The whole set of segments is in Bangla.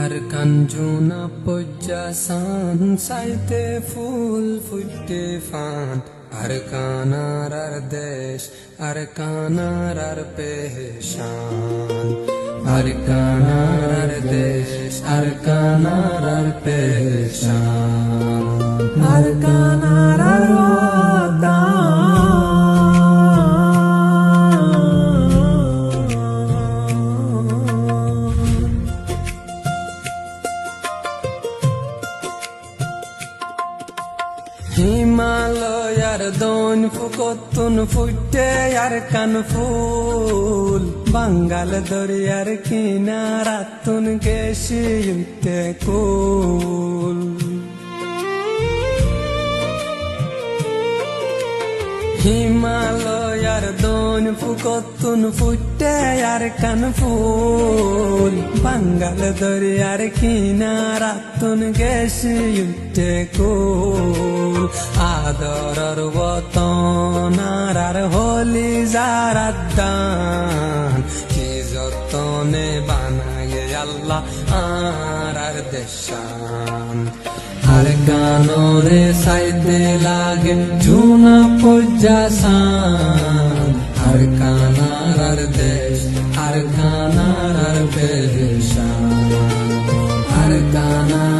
Arkanjuna pujjasan saite ফুল ফুটে fun Arkanar ardesh Arkanar arpeshan Arkanar ardesh Arkanar arpeshan Arkanar arwadan হিমালয়ার দন ফুকতুন ফুটে আরকান ফুল বাঙ্গাল দরিয়ার কিনারাতুন কেশি উঠে কুল হিমালয়ার দন ফুকতুন ফুটে আরকান ফুল বাঙ্গাল দরিয়ার কিনারাতুন কেশি উঠে কুল আদরর বতনার হলি জারাদান কি যতনে বানায় আল্লাহ আর দেশান আরকানরে সাইতে লাগে জুনা পজ্জাসান আরকানার দেশ আরকানার বেশান আরকানার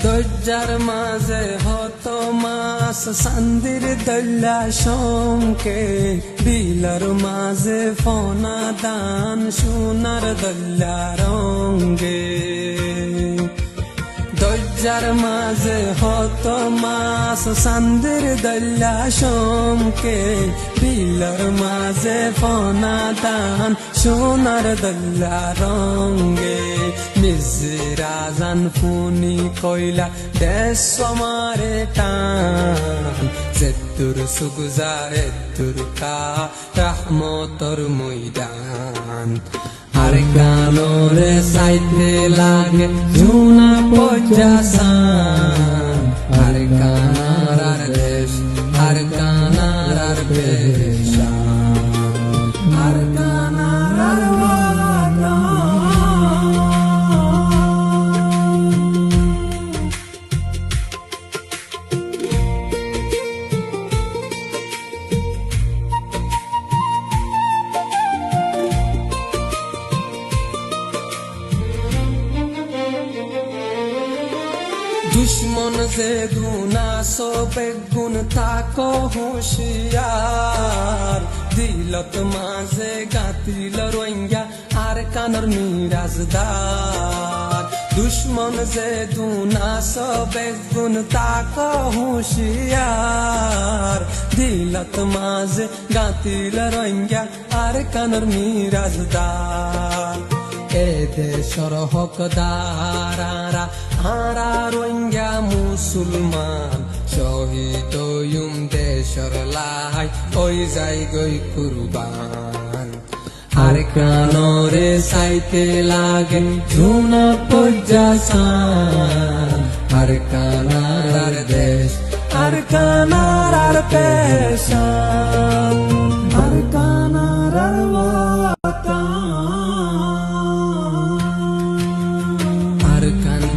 দজ্জার মাঝে হত মাস সান্দির দল্লা শঙ্কে বিলর মাঝে ফনা দান সোনার দল্লা রঙ্গে দজ্জার মাঝে হত মাস সান্দির দল্লা শঙ্কে বিলর মাঝে ফনা দান সোনার দল্লা রঙ্গে মিজরা জান ফুনি কইলা দেশ আমারে টান যেতুর সুগুজা এতুর কা রহমতর ময়দান আরকানরে সাইতে লাগে জুনা পজ্জাসান আরকানার দেশ আরকানার বেশান আরকানার দুশ্মন যে গুনা সবে গুণ থাকো হুঁশিয়ার দিলত মাঝে গাতিল রোহিঙ্গা আর কানর মিরাজদার দুশ্মন যে গুনা সবে গুণ থাকো হুঁশিয়ার দিলত মাঝে গাতিল রোহিঙ্গা আর কানর মিরাজদার এ দেশর হকদারারা হারা রোহিঙ্গা মুসলমান শহীদ দেশর লাই ওই যাই গই কুরবান আরকানরে সাইতে লাগে জুনা পজ্জাসান আরকানার দেশ আরকানার পেশান আরকানার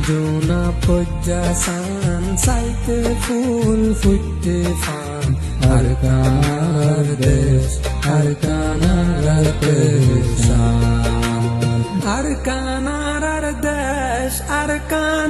জুনা পজ্জাসান সাইতে ফুল ফুটে ফান আরকানার দেশ আরকানার পেশান আরকানার দেশ আরকান